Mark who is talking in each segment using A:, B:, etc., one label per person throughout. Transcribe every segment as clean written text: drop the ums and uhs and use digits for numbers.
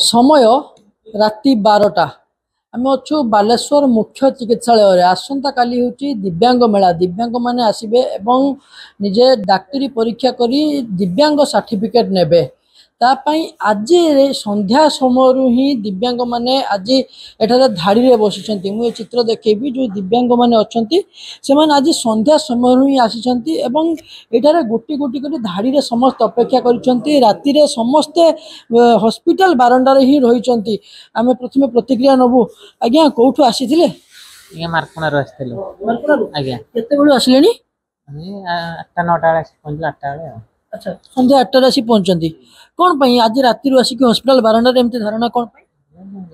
A: समय राति 12टा आम अच्छु बालेश्वर मुख्य चिकित्सालय आसंता काली हूँ दिव्यांग मेला दिव्यांग माने आसबे एवं निजे डाक्तरी परीक्षा करी दिव्यांग सर्टिफिकेट नेबे तापाई आज संध्या समय ही दिव्यांग माने आज एठारे धाड़ी रे बसिचंती मु चित्र देखेबी जो दिव्यांग माने अछंती से माने आज संध्या समय ही आसीचंती एवं एठारे गोटी गोटी करी धाड़ी रे समस्त अपेक्षा करिसंती राति रे समस्ते हॉस्पिटल बारंडा रे ही रहिचंती आमे प्रथमे प्रतिक्रिया नबु आज्ञा कोठु आसीथिले
B: ये मार्कनार आस्थिलु
A: मार्कनार
B: आज्ञा
A: केते बेलु आसलेनी
B: 8टा 9टा आसी पहुंचला 8टा बेले
A: अच्छा संध्या 8टा आसी पहुंचंती कोन पई आज राति रो आसी कि हॉस्पिटल बारंडा रे एमते धारणा कोन पई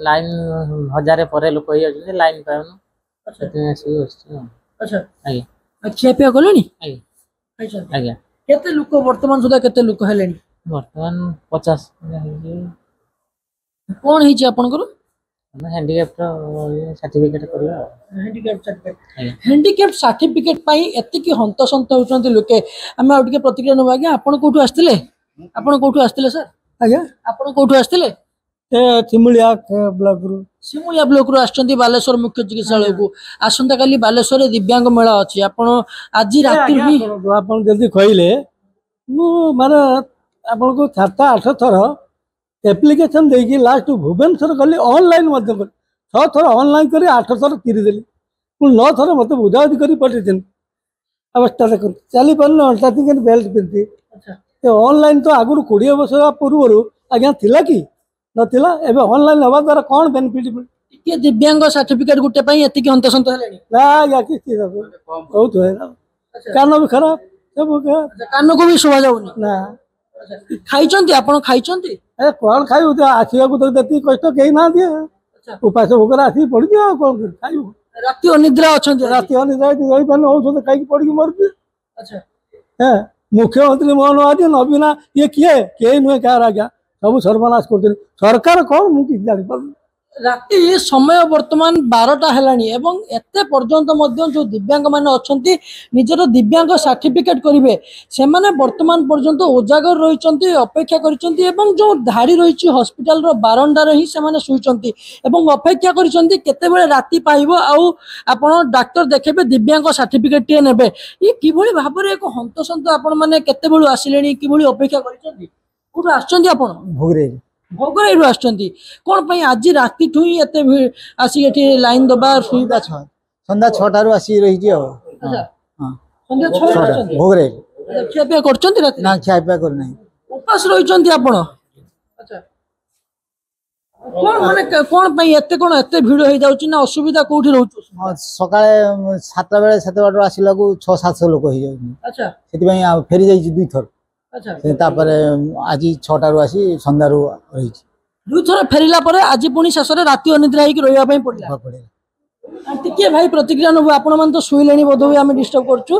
B: लाइन हजारे परे लोक होई आछे लाइन पाउनु अच्छा ते आसी होछ
A: अच्छा
B: आज्ञा
A: अच्छा पे गलेनी
B: आज्ञा
A: अच्छा
B: आज्ञा
A: केते लोक वर्तमान सुधा केते लोक हेलेनी
B: वर्तमान 50
A: कोन हिची आपन करो
B: हैंडीकैप सर्टिफिकेट करबा
A: हैंडीकैप सर्टिफिकेट पाई एति की हंतसंत होचंती लोके हम आ टिके प्रतिक्रिया नबा आज्ञा आपन कोठु आस्थिले सर
C: आज्ञा
A: आपन कोठु आस्थिले
C: ए सिमुलिया
A: ब्लॉक रु आछंती बालेश्वर मुख्य चिकित्सालय को आसंता काली बालेश्वर दिव्यांग मेला अछि आपन आज राति ही
C: आपन जल्दी कहले मु माने आपन को 7-8 थर एप्लिकेशन देकी लास्ट भुवनेश्वर गली ऑनलाइन मध्य 6 थर ऑनलाइन करी 8 थर किरी देली पुन 9 थर मते बुझावती करी पठेछन अवस्था देख चली परन अल्टा तिके बेल्ट पिंती
A: अच्छा
C: ते ऑनलाइन तो आगुर 20 वर्ष पूर्व आज्ञा थिला कि नथिला एबे ऑनलाइन हवा द्वारा कोन बेनिफिट
A: के दिव्यांग सर्टिफिकेट गुटे पई एति की हंतसंत हेलेनी
C: ना या किसी बहुत है कान भी खराब सब
A: कान को भी सुवा जाउनी
C: ना
A: खाइचंती आपन खाइचंती
C: ए कोन खाइउ त आसीबा को तो देती कष्ट केही ना दिए
A: अच्छा
C: उपास भोकर आसी पड़ी दियो कोन खाइउ
A: राति अनिद्रा अछंती
C: राति अनिद्रा रही पान औषध खाई पड़ी मर
A: अच्छा
C: है मुख्यमंत्री मोहन आज नवीना ये किए के नुहे कार आज्ञा सब सर्वनाश कर सरकार कौन मुझे जानी पार
A: राति समय वर्तमान 12टा हेलानी एवं एते पर्यंत मध्य जो दिव्यांग माने अछंती निजर दिव्यांग सर्टिफिकेट करिवे से माने वर्तमान पर्यंत उजागर रहिचंती अपेक्षा करिचंती एवं जो धाड़ी रहिची हॉस्पिटल रो बारंडा रे ही से माने सुइचंती एवं अपेक्षा करिचंती केते बेले राति पाइबो आउ आपण डॉक्टर देखेबे दिव्यांग सर्टिफिकेट टे नेबे ई किभली भाबरे एक हंतसंत आपण माने केते बेलु आसिलेनी किभली अपेक्षा करिचंती कोठु आछंती आपण
C: भोगरे
A: भोगरे रु आछंती कोन पई आज राति ठुई एते आसी एठी लाइन दबा सुइबा छ
C: संध्या 6टा रु आसी रही जी
A: अच्छा
C: हां
A: संध्या 6टा
C: भोगरे
A: खिया पिया करचंती राति
C: ना खिया पिया कर नहीं
A: उपास रहिचंती आपण अच्छा कोन माने कोन पई एते कोन एते भीड़ होई जाउची ना असुविधा कोठी रहउछु
C: सकाळे 7टा बेले 7 बाटो आसिला को 6-700 लोक होई जाउनी
A: अच्छा
C: सेति पई फेरी जाई दुई थर
A: अच्छा
C: तापर आज 6टा रु आसी संध्या रु रही
A: दुई थर फेरिला परे आज पुनी शेषरे राति अनिद्रा होई रहइबा पई पड़ला टिके भाई प्रतिक्रिया नबु आपण मन तो सुइलेनी बोधो आमे डिस्टर्ब करछु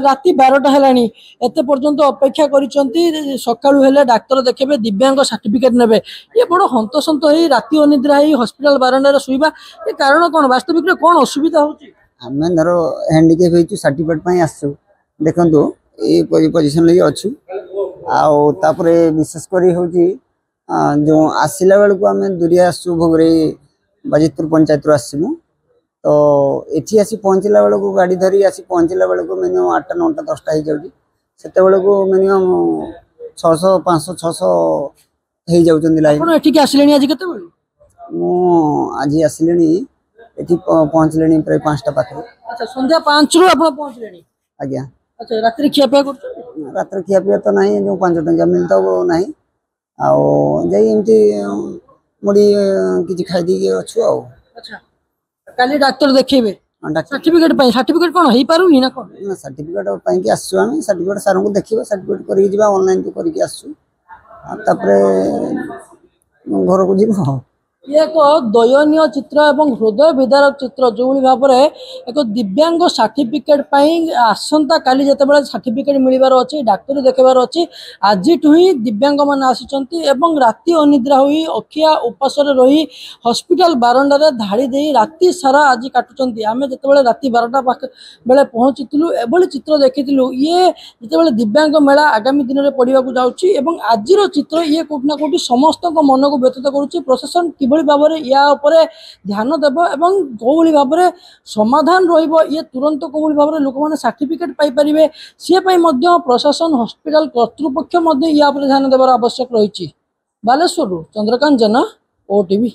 A: राति 12टा हेलानी एते पर्यंत अपेक्षा करिसंती सकाळु हेले डॉक्टर देखेबे दिव्यांग सर्टिफिकेट नेबे ये बड़ हंतसंत होई राति अनिद्रा होई हॉस्पिटल बारंडा रे सुइबा ए कारण कोन वास्तविक रे कोन असुविधा होची
D: आमे धरो हैंडीकैप होइछु सर्टिफिकेट पई आसछु देखंतु ए पोजीशन लगी अच्छु आउ तापरे विशेष करी होची जो आसिला बेल को आमे दुरिया आसु भोगरे बाजितपुर पंचायत रो आसनु तो एठी आसी पहुंचला बेल को गाड़ी धरी आसी पहुंचला बेल को मिनिमम 8टा 9टा 10टा ही जाउची सेते बेल को मिनिमम 600 500 600 हे जाउचंदी लाइन
A: कोन एठी के आसिलेनी आज केते बेल
D: मु आज आसिलेनी एठी पहुंचलेनी प्राय 5टा पाखरे
A: अच्छा संध्या 5 रु आपण पहुंचलेनी
D: आज्ञा
A: अच्छा रात्रि खिया पिया करछु
D: रात्र खिया पिया तो नहीं जो 5 टंका मिलता वो नहीं आओ जाई एमती मुड़ी किछि खाइ दी के अछु आओ
A: अच्छा काली डॉक्टर देखेबे सर्टिफिकेट पई सर्टिफिकेट कोन हेई पारुनी ना कोन
D: सर्टिफिकेट पई के आसु हम सर्टिफिकेट सार को देखिबो सर्टिफिकेट करी जिबा ऑनलाइन तो करी के आसु तापरे घर को जिबो
A: ये एक दयनीय चित्र एवं हृदय विदारक चित्र जो भाव में एक दिव्यांग सर्टिफिकेट आसंता काली जिते सर्टिफिकेट मिलबार अच्छी डाक्तरी देखार अच्छी आज ही दिव्यांग मान आसी राति अनिद्रा हुई अखिया उपास रही हॉस्पिटल बारंडार धाड़ी दे राति सारा आज काटुंट आम जो राति 12टा बेले पहुँचीलु एभली चित्र देखीलु ये जिते दिव्यांग मेला आगामी दिन में पड़ा जाऊँगी आज चित्र ये कौटना कौटी समस्त मन को व्यतीत करुच्ची प्रशासन कि भाव में या ध्यान देव एवं कौली भाव में समाधान ये तुरंत कौली भाव में लोक मैंने सर्टिफिकेट पाइपर सी प्रशासन हॉस्पिटल कर्तृपक्ष या ध्यान देवार आवश्यक रही। बालेश्वर चंद्रकांत जेना, ओटीवी।